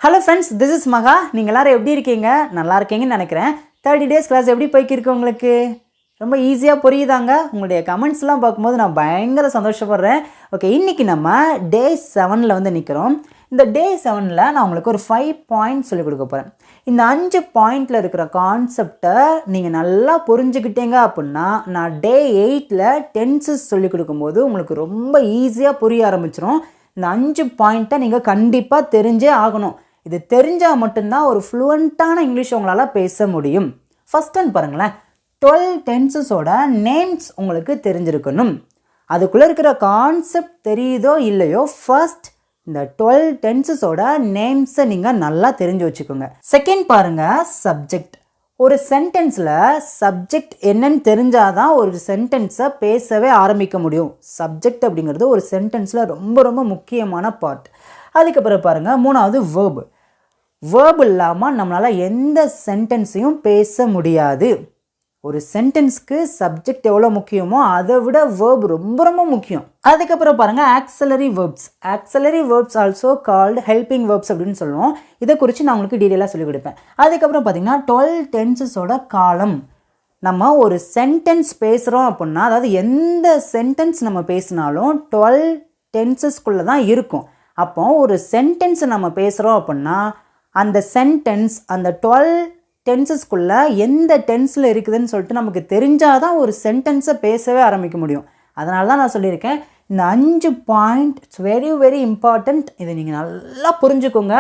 Hello friends, this is மகா. நீங்கள் எல்லோரும் எப்படி இருக்கீங்க? நல்லா இருக்கீங்கன்னு நினைக்கிறேன். 30 டேஸ் கிளாஸ் எப்படி போய்க்கிருக்கு உங்களுக்கு? ரொம்ப ஈஸியாக புரியுதாங்க? உங்களுடைய கமெண்ட்ஸ்லாம் பார்க்கும்போது நான் பயங்கர சந்தோஷப்படுறேன். ஓகே, இன்றைக்கி நம்ம டே 7 வந்து நிற்கிறோம். இந்த டே 7 நான் உங்களுக்கு ஒரு 5 பாயிண்ட் சொல்லிக் கொடுக்க போகிறேன். இந்த 5 பாயிண்டில் இருக்கிற கான்செப்டை நீங்கள் நல்லா புரிஞ்சுக்கிட்டீங்க அப்படின்னா நான் டே 8 டென்சஸ் சொல்லிக் கொடுக்கும்போது உங்களுக்கு ரொம்ப ஈஸியாக புரிய ஆரம்பிச்சிடும். இந்த 5 பாயிண்ட்டை நீங்கள் கண்டிப்பாக தெரிஞ்சே ஆகணும். இது தெரிஞ்சால் மட்டும்தான் ஒரு ஃப்ளூவெண்ட்டான இங்கிலீஷ் உங்களால் பேச முடியும். ஃபர்ஸ்ட் ஒன் பாருங்களேன், 12 டென்சஸோட நேம்ஸ் உங்களுக்கு தெரிஞ்சிருக்கணும். அதுக்குள்ளே இருக்கிற கான்செப்ட் தெரியுதோ இல்லையோ, ஃபர்ஸ்ட் இந்த 12 டென்சஸோட நேம்ஸை நீங்கள் நல்லா தெரிஞ்சு வச்சுக்கோங்க. செகண்ட் பாருங்கள், சப்ஜெக்ட். ஒரு சென்டென்ஸில் சப்ஜெக்ட் என்னன்னு தெரிஞ்சாதான் ஒரு சென்டென்ஸை பேசவே ஆரம்பிக்க முடியும். சப்ஜெக்ட் அப்படிங்கிறது ஒரு சென்டென்ஸில் ரொம்ப ரொம்ப முக்கியமான பார்ட். அதுக்கப்புறம் பாருங்கள், மூணாவது வேர்பு. வேர்பு இல்லாமல் நம்மளால் எந்த சென்டென்ஸையும் பேச முடியாது. ஒரு சென்டென்ஸ்க்கு சப்ஜெக்ட் எவ்வளோ முக்கியமோ அதை விட வேர்பு ரொம்ப ரொம்ப முக்கியம். அதுக்கப்புறம் பாருங்கள், auxiliary verbs. Auxiliary verbs also called helping verbs அப்படின்னு சொல்லுவோம். இதை குறித்து நான் உங்களுக்கு டீட்டெயிலாக சொல்லிக் கொடுப்பேன். அதுக்கப்புறம் பார்த்தீங்கன்னா 12 டென்சஸோட காலம். நம்ம ஒரு சென்டென்ஸ் பேசுகிறோம் அப்படின்னா, அதாவது எந்த சென்டென்ஸ் நம்ம பேசினாலும் 12 டென்சஸ்குள்ளே தான் இருக்கும். அப்போ ஒரு சென்டென்ஸ் நம்ம பேசுகிறோம் அப்படின்னா அந்த சென்டென்ஸ் அந்த 12 டென்சஸ்குள்ளே எந்த டென்ஸில் இருக்குதுன்னு சொல்லிட்டு நமக்கு தெரிஞ்சால் தான் ஒரு சென்டென்ஸை பேசவே ஆரம்பிக்க முடியும். அதனால தான் நான் சொல்லியிருக்கேன், இந்த 5 point it's very very important. இதை நீங்கள் நல்லா புரிஞ்சுக்கோங்க.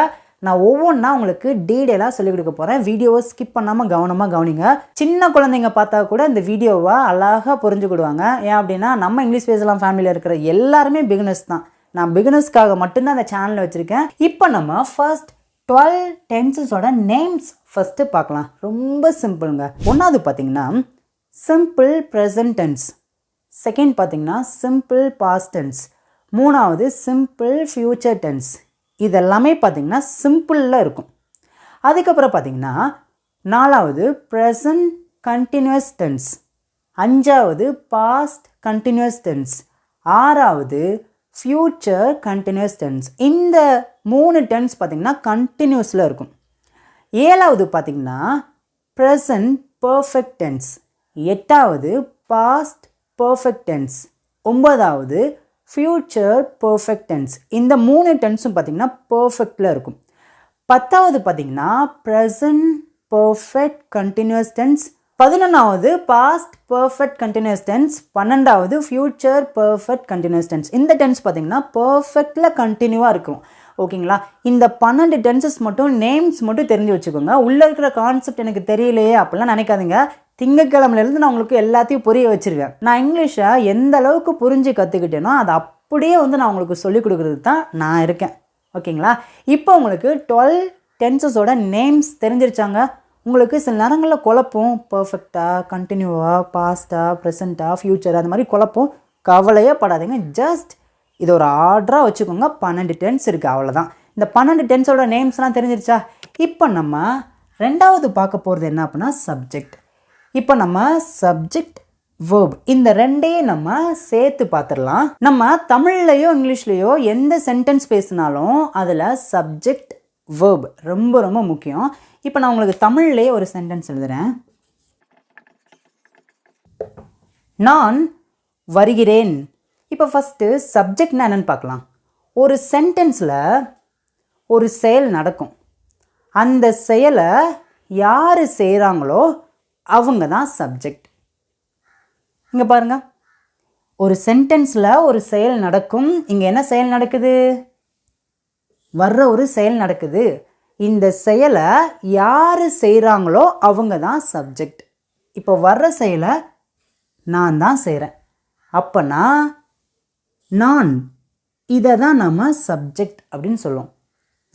நான் ஒவ்வொன்றா உங்களுக்கு டீட்டெயிலாக சொல்லிக் கொடுக்க போகிறேன். வீடியோவை ஸ்கிப் பண்ணாமல் கவனமாக கவனிங்க. சின்ன குழந்தைங்க பார்த்தா கூட இந்த வீடியோவை அழகாக புரிஞ்சுக்கிடுவாங்க. ஏன் அப்படின்னா நம்ம இங்கிலீஷ் பேசலாம் ஃபேமிலியில் இருக்கிற எல்லாருமே பிகினர்ஸ் தான். நான் பிகினர்ஸ்க்காக மட்டும்தான் அந்த சேனலில் வச்சுருக்கேன். இப்போ நம்ம ஃபர்ஸ்ட் 12 டென்சஸோட நேம்ஸ் ஃபஸ்ட்டு பார்க்கலாம். ரொம்ப சிம்பிளுங்க. ஒன்றாவது பார்த்தீங்கன்னா சிம்பிள் ப்ரெசன்ட் டென்ஸ், செகண்ட் பார்த்தீங்கன்னா சிம்பிள் பாஸ்ட் டென்ஸ், மூணாவது சிம்பிள் ஃப்யூச்சர் டென்ஸ். இதெல்லாமே பார்த்தீங்கன்னா சிம்பிளில் இருக்கும். அதுக்கப்புறம் பார்த்தீங்கன்னா நாலாவது ப்ரெசன்ட் கண்டினியூஸ் டென்ஸ், அஞ்சாவது பாஸ்ட் கண்டினியூஸ் டென்ஸ், ஆறாவது ஃப்யூச்சர் கண்டினியூஸ் டென்ஸ். இந்த 3 டென்ஸ் பார்த்திங்கன்னா கண்டினியூஸில் இருக்கும். ஏழாவது பார்த்திங்கன்னா ப்ரெசன்ட் பர்ஃபெக்ட் டென்ஸ், எட்டாவது பாஸ்ட் பர்ஃபெக்ட் டென்ஸ், ஒன்பதாவது ஃப்யூச்சர் பர்ஃபெக்ட் டென்ஸ். இந்த 3 டென்ஸும் பார்த்திங்கன்னா பர்ஃபெக்டில் இருக்கும். பத்தாவது பார்த்திங்கன்னா ப்ரெசன்ட் பர்ஃபெக்ட் கண்டினியூஸ் டென்ஸ், 11வது பாஸ்ட் பர்ஃபெக்ட் கண்டினியூஸ் டென்ஸ், 12வது ஃப்யூச்சர் பர்ஃபெக்ட் கண்டினியூஸ் டென்ஸ். இந்த டென்ஸ் பார்த்திங்கன்னா பர்ஃபெக்டில் கண்டினியூவாக இருக்கும். ஓகேங்களா? இந்த 12 டென்சஸ் மட்டும் நேம்ஸ் மட்டும் தெரிஞ்சு வச்சுக்கோங்க. உள்ளே இருக்கிற கான்செப்ட் எனக்கு தெரியலையே அப்படிலாம் நினைக்காதீங்க. திங்கக்கிழமையிலேருந்து நான் உங்களுக்கு எல்லாத்தையும் புரிய வச்சுருவேன். நான் இங்கிலீஷை எந்த அளவுக்கு புரிஞ்சு கற்றுக்கிட்டேனோ அதை அப்படியே வந்து நான் உங்களுக்கு சொல்லிக் கொடுக்குறது தான் நான் இருக்கேன். ஓகேங்களா? இப்போ உங்களுக்கு 12 டென்சஸோட நேம்ஸ் தெரிஞ்சிருச்சாங்க. உங்களுக்கு சில நேரங்களில் குழப்பம், பர்ஃபெக்டாக, கண்டினியூவாக, பாஸ்ட்டாக, ப்ரெசண்ட்டாக, ஃப்யூச்சர், அந்த மாதிரி குழப்பம். கவலையே படாதீங்க. ஜஸ்ட் இது ஒரு ஆர்டராக வச்சுக்கோங்க. 12 டென்ஸ் இருக்குது, அவ்வளோதான். இந்த 12 டென்ஸோட நேம்ஸ்லாம் தெரிஞ்சிருச்சா? இப்போ நம்ம ரெண்டாவது பார்க்க போகிறது என்ன அப்படின்னா சப்ஜெக்ட். இப்போ நம்ம சப்ஜெக்ட் வேர்ப் இந்த ரெண்டையும் நம்ம சேர்த்து பார்த்துடலாம். நம்ம தமிழ்லையோ இங்கிலீஷ்லேயோ எந்த சென்டென்ஸ் பேசினாலும் அதில் சப்ஜெக்ட் வேர்ப் ரொம்ப ரொம்ப முக்கியம். இப்போ நான் உங்களுக்கு தமிழ்லேயே ஒரு சென்டென்ஸ் எழுதுகிறேன். நான் வருகிறேன். இப்போ ஃபஸ்ட்டு சப்ஜெக்ட்னா என்னென்னு பார்க்கலாம். ஒரு சென்டென்ஸில் ஒரு செயல் நடக்கும். அந்த செயலை யார் செய்கிறாங்களோ அவங்க தான் சப்ஜெக்ட். இங்கே பாருங்கள், ஒரு சென்டென்ஸில் ஒரு செயல் நடக்கும். இங்கே என்ன செயல் நடக்குது? வர்ற ஒரு செயல் நடக்குது. இந்த செயலை யார் செய்கிறாங்களோ அவங்க தான் சப்ஜெக்ட். இப்போ வர்ற செயலை நான் தான் செய்கிறேன். அப்போனா நான், இதை தான் நம்ம சப்ஜெக்ட் அப்படின்னு சொல்லுவோம்.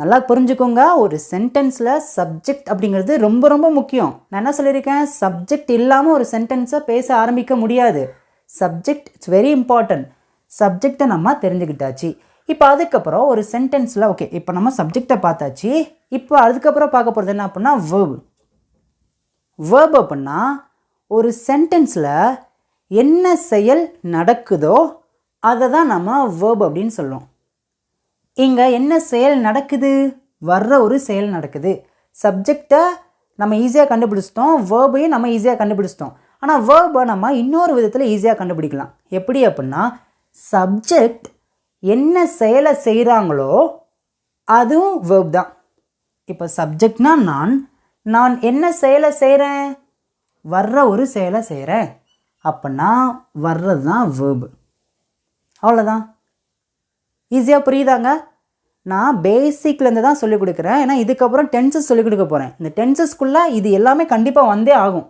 நல்லா புரிஞ்சுக்கோங்க. ஒரு சென்டென்ஸில் சப்ஜெக்ட் அப்படிங்கிறது ரொம்ப ரொம்ப முக்கியம். நான் என்ன சொல்லியிருக்கேன்? சப்ஜெக்ட் இல்லாமல் ஒரு சென்டென்ஸை பேச ஆரம்பிக்க முடியாது. Subject it's very important. சப்ஜெக்டை நம்ம தெரிஞ்சுக்கிட்டாச்சு. இப்போ அதுக்கப்புறம் ஒரு சென்டென்ஸில் ஓகே, இப்போ நம்ம சப்ஜெக்டை பார்த்தாச்சு. இப்போ அதுக்கப்புறம் பார்க்க போகிறது என்ன அப்படின்னா வேர்பு. வேர்பு அப்படின்னா ஒரு சென்டென்ஸில் என்ன செயல் நடக்குதோ அதை தான் நம்ம வேர்ப் அப்படின்னு சொல்லுவோம். இங்கே என்ன செயல் நடக்குது? வர்ற ஒரு செயல் நடக்குது. சப்ஜெக்டை நம்ம ஈஸியாக கண்டுபிடிச்சிட்டோம், வேர்பையும் நம்ம ஈஸியாக கண்டுபிடிச்சிட்டோம். ஆனால் வேர்பை நம்ம இன்னொரு விதத்தில் ஈஸியாக கண்டுபிடிக்கலாம். எப்படி அப்படின்னா, சப்ஜெக்ட் என்ன செயலை செய்கிறாங்களோ அதுவும் வேர்ப் தான். இப்போ சப்ஜெக்ட்னா நான் என்ன செயலை செய்கிறேன், வர்ற ஒரு செயலை செய்கிறேன் அப்படின்னா வர்றது தான் வேர்பு. அவ்வளோதான். ஈஸியாக புரியுதாங்க? நான் பேசிக்லேருந்து தான் சொல்லிக் கொடுக்குறேன். ஏன்னா இதுக்கப்புறம் டென்சஸ் சொல்லிக் கொடுக்க போகிறேன். இந்த டென்சஸ்க்குள்ளே இது எல்லாமே கண்டிப்பாக வந்தே ஆகும்.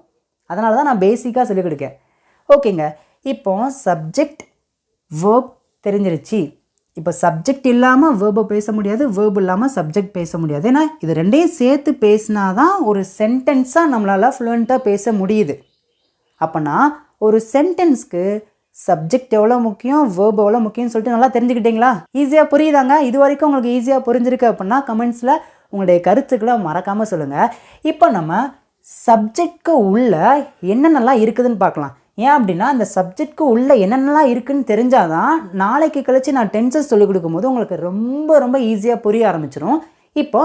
அதனால தான் நான் பேசிக்காக சொல்லிக் கொடுக்கேன். ஓகேங்க, இப்போ சப்ஜெக்ட் வேர்ப் தெரிஞ்சிருச்சு. இப்போ சப்ஜெக்ட் இல்லாமல் வேர்பை பேச முடியாது, வேர்ப் இல்லாமல் சப்ஜெக்ட் பேச முடியாது. ஏன்னா இது ரெண்டையும் சேர்த்து பேசினா தான் ஒரு சென்டென்ஸாக நம்மளால் ஃப்ளூயண்ட்டாக பேச முடியுது. அப்போனா ஒரு சென்டென்ஸ்க்கு சப்ஜெக்ட் எவ்வளோ முக்கியம், வேர்ப் எவ்வளோ முக்கியம்னு சொல்லிட்டு நல்லா தெரிஞ்சுக்கிட்டீங்களா? ஈஸியாக புரியுதாங்க? இது வரைக்கும் உங்களுக்கு ஈஸியாக புரிஞ்சிருக்கு அப்படின்னா கமெண்ட்ஸில் உங்களுடைய கருத்துக்களை மறக்காமல் சொல்லுங்கள். இப்போ நம்ம சப்ஜெக்ட்க்கு உள்ள என்னென்னலாம் இருக்குதுன்னு பார்க்கலாம். ஏன் அப்படின்னா அந்த சப்ஜெக்ட்க்கு உள்ள என்னென்னலாம் இருக்குதுன்னு தெரிஞ்சாதான் நாளைக்கு கழித்து நான் டென்சஸ் சொல்லிக் கொடுக்கும்போது உங்களுக்கு ரொம்ப ரொம்ப ஈஸியாக புரிய ஆரம்பிச்சிடும். இப்போ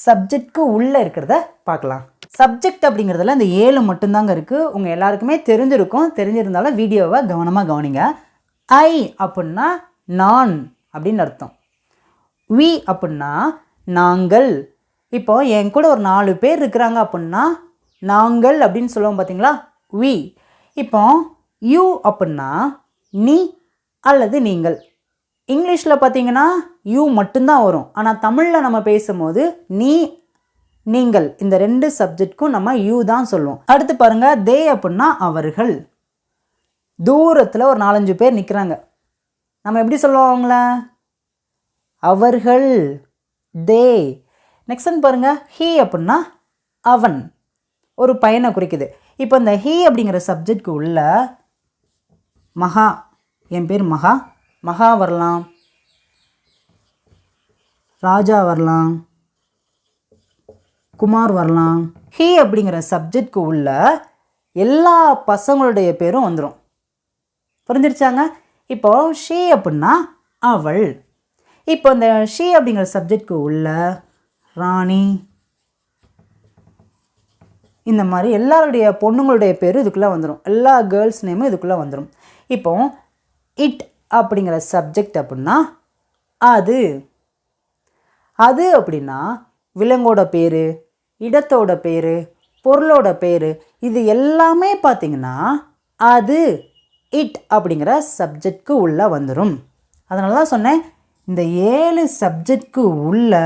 சப்ஜெக்ட்க்கு உள்ளே இருக்கிறத பார்க்கலாம். சப்ஜெக்ட் அப்படிங்கிறதுல இந்த 7 மட்டும்தாங்க இருக்குது. உங்கள் எல்லாருக்குமே தெரிஞ்சிருக்கும். தெரிஞ்சிருந்தாலும் வீடியோவை கவனமாக கவனிங்க. ஐ அப்படின்னா நான் அப்படின்னு அர்த்தம். வி அப்படின்னா நாங்கள். இப்போ என் கூட ஒரு 4 பேர் இருக்கிறாங்க அப்படின்னா நாங்கள் அப்படின்னு சொல்லுவோம் பார்த்தீங்களா, வி. இப்போ யூ அப்படின்னா நீ அல்லது நீங்கள். இங்கிலீஷில் பார்த்தீங்கன்னா யூ மட்டும்தான் வரும். ஆனால் தமிழில் நம்ம பேசும்போது நீ நீங்கள் இந்த 2 சப்ஜெக்ட்க்கும் நம்ம யூ தான் சொல்லுவோம். அடுத்து பாருங்கள், தே அப்படின்னா அவர்கள். தூரத்தில் ஒரு 4-5 பேர் நிற்கிறாங்க, நம்ம எப்படி சொல்லுவோம் அவங்கள? அவர்கள், தே. நெக்ஸ்ட் பாருங்கள், ஹீ அப்படின்னா அவன், ஒரு பையனை குறிக்குது. இப்போ இந்த ஹீ அப்படிங்கிற சப்ஜெக்ட்க்கு உள்ள மகா, என் பேர் மகா, மகா வரலாம், ராஜா வரலாம், குமார் வரலாம். ஹீ அப்படிங்கிற சப்ஜெக்ட்க்கு உள்ள எல்லா பசங்களுடைய பேரும் வந்துடும். புரிஞ்சிருச்சாங்க? இப்போ ஷீ அப்படின்னா அவள். இப்போ இந்த ஷீ அப்படிங்கிற சப்ஜெக்ட்க்கு உள்ள ராணி, இந்த மாதிரி எல்லாருடைய பொண்ணுங்களுடைய பேரும் இதுக்குள்ளே வந்துடும். எல்லா கேர்ள்ஸ் நேமும் இதுக்குள்ளே வந்துடும். இப்போ இட் அப்படிங்கிற சப்ஜெக்ட் அப்படின்னா அது. அது அப்படின்னா விலங்கோட பேர், இடத்தோட பேர், பொருளோட பேர், இது எல்லாமே பார்த்திங்கன்னா அது இட் அப்படிங்கிற சப்ஜெக்ட்க்கு உள்ளே வந்துடும். அதனால தான் சொன்னேன், இந்த 7 சப்ஜெக்ட்க்கு உள்ள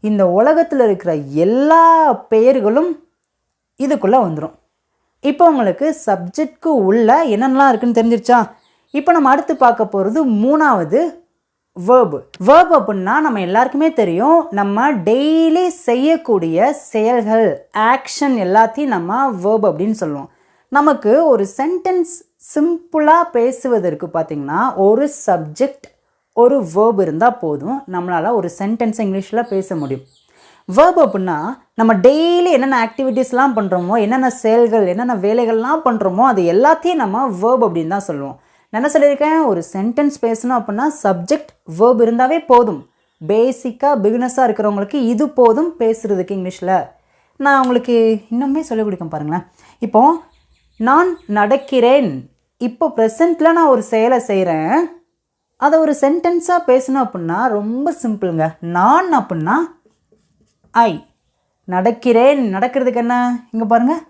இந்த உலகத்தில் இருக்கிற எல்லா பெயர்களும் இதுக்குள்ளே வந்துடும். இப்போ உங்களுக்கு சப்ஜெக்ட்க்கு உள்ள என்னென்னலாம் இருக்குதுன்னு தெரிஞ்சிருச்சா? இப்போ நம்ம அடுத்து பார்க்க போகிறது 3வது வேர்பு. வேர்ப் அப்படின்னா நம்ம எல்லாருக்குமே தெரியும், நம்ம டெய்லி செய்யக்கூடிய செயல்கள், ஆக்ஷன் எல்லாத்தையும் நம்ம வேர்ப் அப்படின்னு சொல்லுவோம். நமக்கு ஒரு சென்டென்ஸ் சிம்பிளாக பேசுவதற்கு பார்த்திங்கன்னா ஒரு சப்ஜெக்ட் ஒரு வேர்ப் இருந்தால் போதும், நம்மளால் ஒரு சென்டென்ஸை இங்கிலீஷில் பேச முடியும். வேர்ப் அப்படின்னா நம்ம டெய்லி என்னென்ன ஆக்டிவிட்டீஸ்லாம் பண்ணுறோமோ, என்னென்ன செயல்கள், என்னென்ன வேலைகள்லாம் பண்ணுறோமோ அது எல்லாத்தையும் நம்ம வேர்ப் அப்படின்னு தான் சொல்லுவோம். நான் என்ன சொல்லியிருக்கேன், ஒரு சென்டென்ஸ் பேசணும் அப்படின்னா சப்ஜெக்ட் வேர்ப் இருந்தாவே போதும். பேசிக்காக பிகினஸாக இருக்கிறவங்களுக்கு இது போதும் பேசுகிறதுக்கு இங்கிலீஷில். நான் உங்களுக்கு இன்னுமே சொல்லிக் கொடுக்கேன் பாருங்களேன். இப்போது நான் நடக்கிறேன், இப்போ ப்ரெசண்ட்டில் நான் ஒரு செயலை செய்கிறேன், அதை ஒரு சென்டென்ஸாக பேசணும் அப்படின்னா ரொம்ப சிம்பிளுங்க. நான் அப்படின்னா ஐ, நடக்கிறேன், நடக்கிறதுக்கு என்ன இங்கே பாருங்கள்,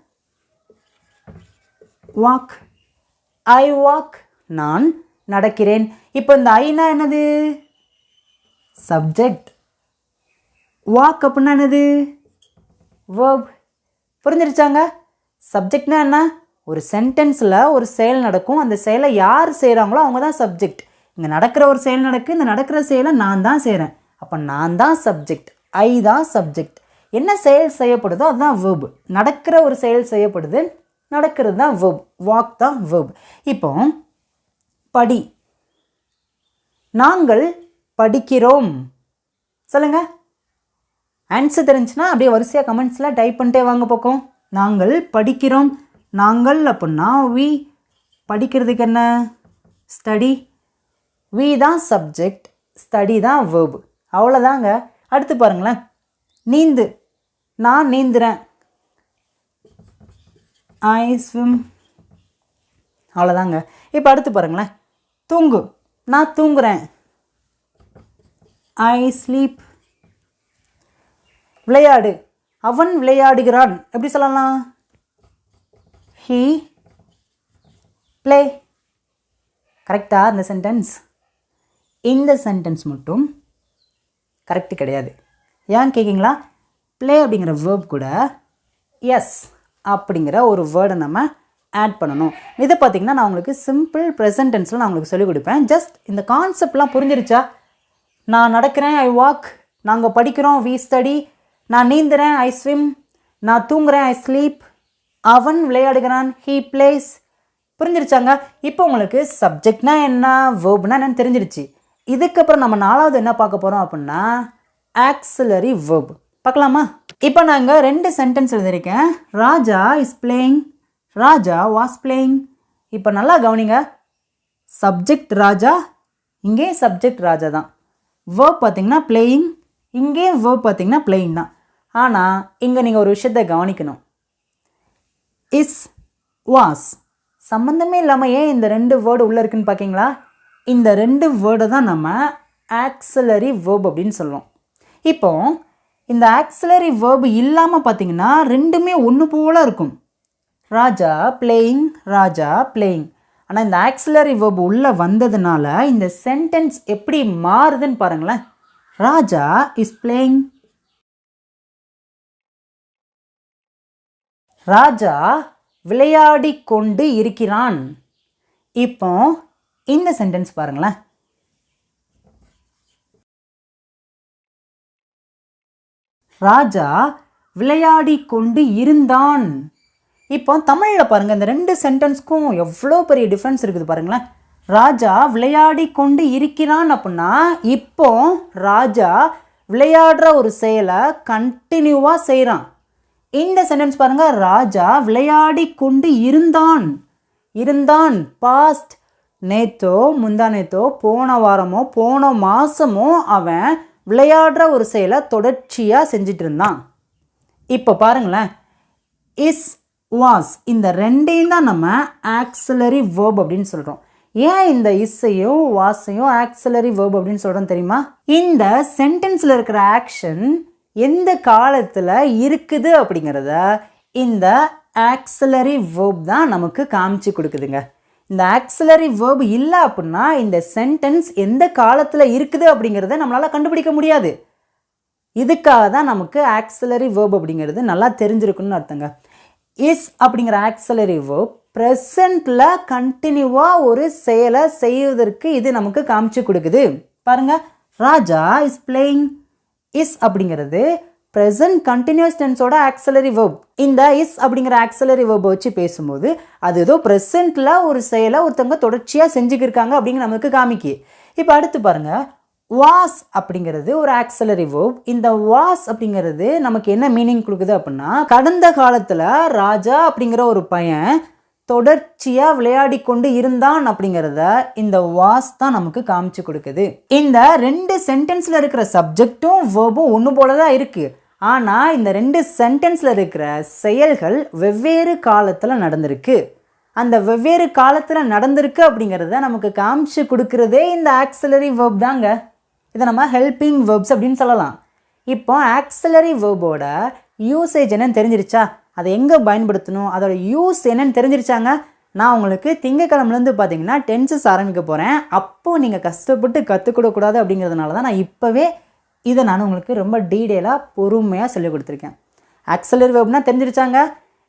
வாக், ஐ வாக், நான் நடக்கிறேன். இப்போ இந்த ஐனா என்னது? சப்ஜெக்ட். வாக் அப்படின்னா என்னது? வேர்ப். புரிஞ்சிருச்சாங்க? சப்ஜெக்ட்னா என்ன? ஒரு சென்டென்ஸில் ஒரு செயல் நடக்கும், அந்த செயலை யார் செய்கிறாங்களோ அவங்க தான் சப்ஜெக்ட். இங்கே நடக்கிற ஒரு செயல் நடக்குது, இந்த நடக்கிற செயலை நான் தான் செய்கிறேன், அப்போ நான் தான் சப்ஜெக்ட், ஐ தான் சப்ஜெக்ட். என்ன செயல் செய்யப்படுதோ அதுதான் வேர்ப். நடக்கிற ஒரு செயல் செய்யப்படுது, நடக்கிறது தான் வேர்ப், வாக் தான் வேர்ப். இப்போ படி, நாங்கள் படிக்கிறோம். சொல்லுங்கள், ஆன்சர் தெரிஞ்சுன்னா அப்படியே வரிசையாக கமெண்ட்ஸில் டைப் பண்ணிட்டே வாங்க பக்கம். நாங்கள் படிக்கிறோம். நாங்கள் அப்படின்னா வி, படிக்கிறதுக்கு என்ன? ஸ்டடி. வி தான் சப்ஜெக்ட், ஸ்டடி தான் வேர்ப். அவ்வளோதாங்க. அடுத்து பாருங்களேன், நீந்து, நான் நீந்துறேன். ஐ ஸ்விம். அவ்வளோதாங்க. இப்போ அடுத்து பாருங்களேன். தூங்கு, நான் தூங்குறேன். I sleep. விளையாடு, அவன் விளையாடுகிறான். எப்படி சொல்லலாம்? He play. கரெக்டா இந்த சென்டென்ஸ்? இந்த சென்டென்ஸ் மட்டும் கரெக்டு கிடையாது. ஏன் கேட்குங்களா? ப்ளே அப்படிங்கிற வேர்ப் கூட எஸ் அப்படிங்கிற ஒரு வேர்டை நம்ம ஆட் பண்ணணும். இதை பார்த்திங்கன்னா நான் உங்களுக்கு சிம்பிள் ப்ரெசன்ட் டென்ஸில் நான் உங்களுக்கு சொல்லிக் கொடுப்பேன். ஜஸ்ட் இந்த கான்செப்ட்லாம் புரிஞ்சிருச்சா? நான் நடக்கிறேன், ஐ வாக். நாங்கள் படிக்கிறோம், வி ஸ்டடி. நான் நீந்துறேன், ஐ ஸ்விம். நான் தூங்குறேன், ஐ ஸ்லீப். அவன் விளையாடுகிறான், ஹீ பிளேஸ். புரிஞ்சிருச்சாங்க? இப்போ உங்களுக்கு சப்ஜெக்ட்னா என்ன, வேர்ப்னா என்னன்னு தெரிஞ்சிருச்சு. இதுக்கப்புறம் நம்ம 4வது என்ன பார்க்க போகிறோம் அப்படின்னா ஆக்சிலரி வேர்ப். பார்க்கலாமா? இப்போ நாங்கள் 2 சென்டென்ஸ் எழுதியிருக்கேன். Raja is playing, Raja was playing. இப்போ நல்லா கவனிங்க. சப்ஜெக்ட் ராஜா, இங்கே சப்ஜெக்ட் ராஜா தான். வேர்ப் பார்த்திங்கன்னா பிளேயிங், இங்கே வேர்ப் பார்த்திங்கன்னா பிளேயிங் தான். ஆனால் இங்கே நீங்கள் ஒரு விஷயத்தை கவனிக்கணும். இஸ், வாஸ் சம்மந்தமே இல்லாமல் ஏன் இந்த 2 வேர்டு உள்ளே இருக்குன்னு பார்க்கிங்களா? இந்த 2 வேர்டை தான் நம்ம ஆக்சிலரி வேர்ப் அப்படின்னு சொல்லுவோம். இப்போ இந்த ஆக்சிலரி வேர்பு இல்லாமல் பார்த்திங்கன்னா ரெண்டுமே ஒன்று போல் இருக்கும். ராஜா பிளேயிங், ராஜா பிளேயிங். ஆனால் இந்த ஆக்சிலரி வேர்பு உள்ளே வந்ததுனால இந்த சென்டென்ஸ் எப்படி மாறுதுன்னு பாருங்களேன். ராஜா இஸ் பிளேயிங். ராஜா விளையாடி கொண்டு இருக்கிறான். இப்போ இந்த சென்டென்ஸ் பாருங்களேன். ராஜா விளையாடி கொண்டு இருந்தான். இப்போ தமிழில் பாருங்கள், இந்த 2 சென்டென்ஸ்க்கும் எவ்வளோ பெரிய டிஃப்ரென்ஸ் இருக்குது பாருங்களேன். ராஜா விளையாடி கொண்டு இருக்கிறான் அப்படின்னா இப்போ ராஜா விளையாடுற ஒரு செயலை கண்டினியூவாக செய்கிறான். இந்த சென்டென்ஸ் பாருங்கள், ராஜா விளையாடி கொண்டு இருந்தான். இருந்தான் பாஸ்ட். நேத்தோ முந்தா நேத்தோ போன வாரமோ போன மாதமோ அவன் விளையாடுற ஒரு செயலை தொடர்ச்சியாக செஞ்சிட்டு இருந்தான். இப்போ பாருங்களேன், இஸ், வாஸ் இந்த 2ஐயும் தான் நம்ம ஆக்சிலரி வேர்ப் அப்படின்னு சொல்கிறோம். ஏன் இந்த இஸ்ஸையும் வாஸையும் ஆக்சிலரி வேர்ப் அப்படின்னு சொல்கிறோம் தெரியுமா? இந்த சென்டென்ஸில் இருக்கிற ஆக்ஷன் எந்த காலத்தில் இருக்குது அப்படிங்கிறத இந்த ஆக்சிலரி வேர்ப் தான் நமக்கு காமிச்சு கொடுக்குதுங்க. இந்த ஆக்சிலரி வேர்ப் இல்லை அப்படின்னா இந்த சென்டென்ஸ் எந்த காலத்தில் இருக்குது அப்படிங்கிறத நம்மளால் கண்டுபிடிக்க முடியாது. இதுக்காக தான் நமக்கு ஆக்சிலரி வேர்ப் அப்படிங்கிறது நல்லா தெரிஞ்சிருக்குன்னு அர்த்தங்க. இஸ் அப்படிங்கிற ஆக்சிலரி வேர்ப் ப்ரெசண்ட்டில் கண்டினியூவாக ஒரு செயலை செய்வதற்கு இது நமக்கு காமிச்சு கொடுக்குது. பாருங்க, ராஜா இஸ் பிளேயிங். இஸ் அப்படிங்கிறது ப்ரெசன்ட் கண்டினியூஸ் டென்ஸோட ஆக்சிலரி வேர்ப். இந்த இஸ் அப்படிங்கிற ஆக்சிலரி வேர்பை வச்சு பேசும்போது அது ஏதோ ப்ரெசண்ட்டில் ஒரு செயலை ஒருத்தவங்க தொடர்ச்சியாக செஞ்சுக்கிருக்காங்க அப்படிங்கிற நமக்கு காமிக்கு. இப்போ அடுத்து பாருங்கள், வாஸ் அப்படிங்கிறது ஒரு ஆக்சிலரி வேர்ப். இந்த வாஸ் அப்படிங்கிறது நமக்கு என்ன மீனிங் கொடுக்குது அப்படின்னா கடந்த காலத்தில் ராஜா அப்படிங்கிற ஒரு பையன் தொடர்ச்சியாக விளையாடி கொண்டு இருந்தான் அப்படிங்கிறத இந்த வாஸ் தான் நமக்கு காமிச்சு கொடுக்குது. இந்த 2 சென்டென்ஸில் இருக்கிற சப்ஜெக்டும் வேர்பும் ஒன்று போல தான் இருக்குது. ஆனால் இந்த 2 சென்டென்ஸில் இருக்கிற செயல்கள் வெவ்வேறு காலத்தில் நடந்திருக்கு. அந்த வெவ்வேறு காலத்தில் நடந்திருக்கு அப்படிங்கிறத நமக்கு காமிச்சு கொடுக்குறதே இந்த ஆக்சிலரி வேர்ப் தாங்க. இதை நம்ம ஹெல்பிங் வேர்ப்ஸ் அப்படின்னு சொல்லலாம். இப்போ ஆக்சிலரி வேர்போட யூசேஜ் என்னன்னு தெரிஞ்சிருச்சா? அதை எங்கே பயன்படுத்தணும், அதோட யூஸ் என்னன்னு தெரிஞ்சிருச்சாங்க? நான் உங்களுக்கு திங்கக்கிழமைலேருந்து பார்த்தீங்கன்னா டென்சஸ் ஆரம்பிக்க போகிறேன். அப்போது நீங்கள் கஷ்டப்பட்டு கற்றுக்கூடக்கூடாது அப்படிங்கிறதுனால தான் நான் இப்போவே இதை நான் உங்களுக்கு ரொம்ப டீட்டெயிலாக பொறுமையாக சொல்லிக் கொடுத்துருக்கேன். ஆக்சிலரி வேர்ப்னா தெரிஞ்சிருச்சாங்க?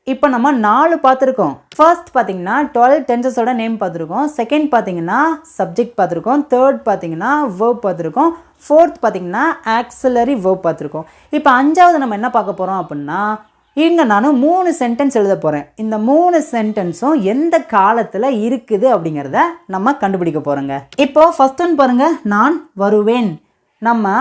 இப்போ நம்ம 4 பார்த்துருக்கோம். ஃபர்ஸ்ட் பார்த்தீங்கன்னா 12 டென்சஸோட நேம் பார்த்துருக்கோம். செகண்ட் பார்த்தீங்கன்னா சப்ஜெக்ட் பார்த்துருக்கோம். தேர்ட் பார்த்தீங்கன்னா வேர்ப் பார்த்துருக்கோம். ஃபோர்த் பார்த்தீங்கன்னா ஆக்சிலரி வேர்ப் பார்த்துருக்கோம். இப்போ 5வது நம்ம என்ன பார்க்க போகிறோம் அப்படின்னா இங்கே நான் 3 சென்டென்ஸ் எழுத போகிறேன். இந்த 3 சென்டென்ஸும் எந்த காலத்தில் இருக்குது அப்படிங்கிறத நம்ம கண்டுபிடிக்க போகிறோங்க. இப்போ ஃபர்ஸ்ட் ஒன் பாருங்கள், நான் வருவேன். நம்ம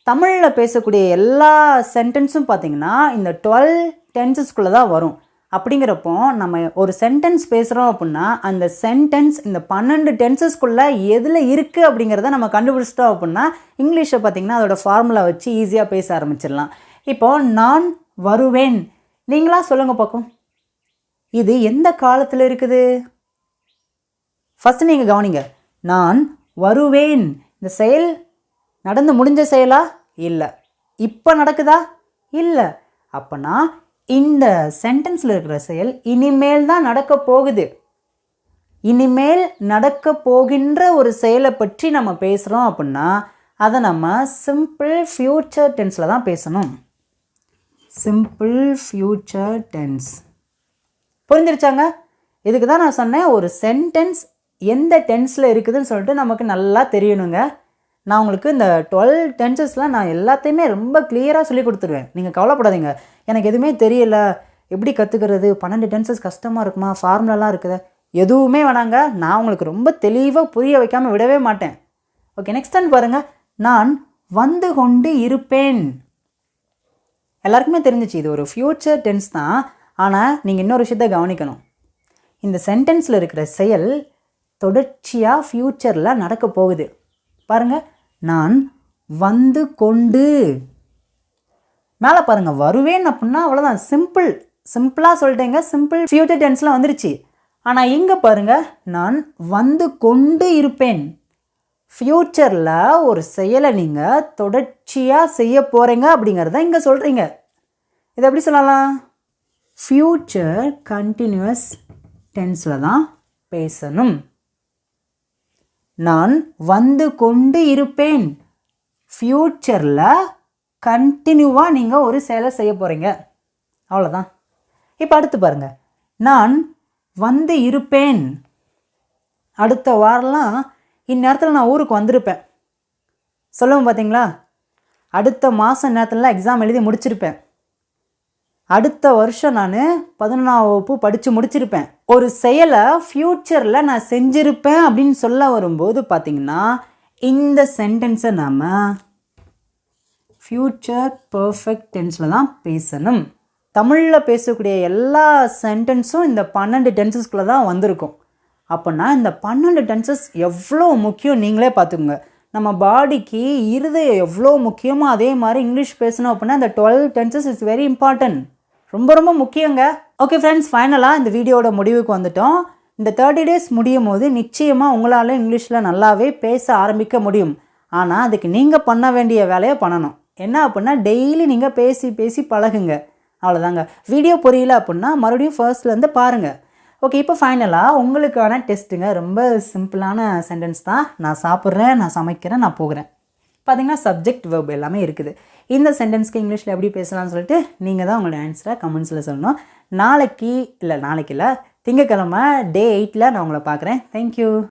தமிழில் பேசக்கூடிய எல்லா சென்டென்ஸும் பார்த்திங்கன்னா இந்த 12 டென்சஸ்குள்ளே தான் வரும். அப்படிங்கிறப்போ நம்ம ஒரு சென்டென்ஸ் பேசுகிறோம் அப்படின்னா அந்த சென்டென்ஸ் இந்த 12 டென்சஸ்குள்ளே எதில் இருக்குது அப்படிங்கிறத நம்ம கண்டுபிடிச்சிட்டோம் அப்படின்னா இங்கிலீஷை பார்த்திங்கன்னா அதோட ஃபார்முலா வச்சு ஈஸியாக பேச ஆரம்பிச்சிடலாம். இப்போ நான் வருவேன், நீங்களா சொல்லுங்க பார்க்கும். இது எந்த காலத்தில் இருக்குது? ஃபஸ்ட்டு நீங்கள் கவனிங்க. நான் வருவேன், இந்த செயல் நடந்து முடிஞ்ச செயலா? இல்லை. இப்போ நடக்குதா? இல்லை. அப்போனா இந்த சென்டென்ஸில் இருக்கிற செயல் இனிமேல் தான் நடக்க போகுது. இனிமேல் நடக்க போகின்ற ஒரு செயலை பற்றி நம்ம பேசுகிறோம் அப்படின்னா அதை நம்ம சிம்பிள் ஃப்யூச்சர் டென்ஸில் தான் பேசணும். Simple future tense. புரிஞ்சிருச்சாங்க? இதுக்கு தான் நான் சொன்னேன், ஒரு சென்டென்ஸ் எந்த டென்ஸில் இருக்குதுன்னு சொல்லிட்டு நமக்கு நல்லா தெரியணுங்க. நான் உங்களுக்கு இந்த 12 டென்சஸ்லாம் நான் எல்லாத்தையுமே ரொம்ப கிளியராக சொல்லி கொடுத்துருவேன். நீங்கள் கவலைப்படாதீங்க, எனக்கு எதுவுமே தெரியல, எப்படி கற்றுக்கிறது, 12 டென்சஸ் கஷ்டமாக இருக்குமா, ஃபார்முலாலாம் இருக்குது, எதுவுமே வேணாங்க. நான் உங்களுக்கு ரொம்ப தெளிவாக புரிய வைக்காமல் விடவே மாட்டேன். ஓகே, நெக்ஸ்ட் டைம் பாருங்கள். நான் வந்து கொண்டு இருப்பேன். எல்லாருக்குமே தெரிஞ்சிச்சு இது ஒரு ஃப்யூச்சர் டென்ஸ் தான். ஆனால் நீங்கள் இன்னொரு விஷயத்தை கவனிக்கணும். இந்த சென்டென்ஸில் இருக்கிற செயல் தொடர்ச்சியாக ஃப்யூச்சரில் நடக்க போகுது. பாருங்கள், நான் வந்து கொண்டு, மேலே பாருங்கள் வருவேன் அப்படின்னா அவ்வளோதான், சிம்பிளாக சொல்லிட்டேங்க, சிம்பிள் ஃப்யூச்சர் டென்ஸில் வந்துருச்சு. ஆனால் இங்கே பாருங்கள், நான் வந்து கொண்டு இருப்பேன். ஃப்யூச்சரில் ஒரு செயலை நீங்கள் தொடர்ச்சியாக செய்ய போகிறீங்க அப்படிங்கிறத இங்கே சொல்கிறீங்க. இதை எப்படி சொல்லலாம்? ஃப்யூச்சர் கண்டினியூஸ் டென்ஸில் தான் பேசணும். நான் வந்து கொண்டு இருப்பேன், ஃப்யூச்சரில் கண்டினியூவாக நீங்கள் ஒரு செயலை செய்ய போகிறீங்க, அவ்வளோதான். இப்போ அடுத்து பாருங்கள். நான் வந்து இருப்பேன், அடுத்த வாரம்லாம் இந்நேரத்தில் நான் ஊருக்கு வந்திருப்பேன் சொல்லுவோம் பார்த்தீங்களா? அடுத்த மாதம் நேரத்தில் எக்ஸாம் எழுதி முடிச்சிருப்பேன், அடுத்த வருஷம் நான் 11ஆம் வகுப்பு படித்து முடிச்சிருப்பேன். ஒரு செயலை ஃப்யூச்சரில் நான் செஞ்சுருப்பேன் அப்படின்னு சொல்ல வரும்போது பார்த்திங்கன்னா இந்த சென்டென்ஸை நாம் ஃப்யூச்சர் பர்ஃபெக்ட் டென்ஸில் தான் பேசணும். தமிழில் பேசக்கூடிய எல்லா சென்டென்ஸும் இந்த 12 டென்சஸ்குள்ளே தான் வந்திருக்கும். அப்போனா இந்த 12 டென்சஸ் எவ்வளோ முக்கியம் நீங்களே பார்த்துக்கோங்க. நம்ம பாடிக்கு இருதயம் எவ்வளோ முக்கியமோ அதே மாதிரி இங்கிலீஷ் பேசணும் அப்படின்னா இந்த 12 டென்சஸ் இஸ் வெரி இம்பார்ட்டன்ட், ரொம்ப ரொம்ப முக்கியங்க. ஓகே ஃப்ரெண்ட்ஸ், ஃபைனலாக இந்த வீடியோட முடிவுக்கு வந்துட்டோம். இந்த 30 டேஸ் முடியும் போது நிச்சயமாக உங்களால் இங்கிலீஷில் நல்லாவே பேச ஆரம்பிக்க முடியும். ஆனால் அதுக்கு நீங்கள் பண்ண வேண்டிய வேலையை பண்ணணும். என்ன அப்படின்னா டெய்லி நீங்கள் பேசி பேசி பழகுங்க, அவ்வளோதாங்க. வீடியோ புரியல அப்படின்னா மறுபடியும் ஃபர்ஸ்ட்லேருந்து பாருங்கள். ஓகே, இப்போ ஃபைனலாக உங்களுக்கான டெஸ்ட்டுங்க. ரொம்ப சிம்பிளான சென்டென்ஸ் தான். நான் சாப்பிட்றேன், நான் சமைக்கிறேன், நான் போகிறேன். பார்த்தீங்கன்னா சப்ஜெக்ட் வெர்ப் எல்லாமே இருக்குது. இந்த சென்டென்ஸ்க்கு இங்கிலீஷில் எப்படி பேசலாம்னு சொல்லிட்டு நீங்கள் தான் உங்களோட ஆன்சரை கமெண்ட்ஸில் சொல்லணும். நாளைக்கு இல்லை திங்கக்கிழமை டே 8ல் நான் உங்களை பார்க்குறேன். தேங்க்யூ.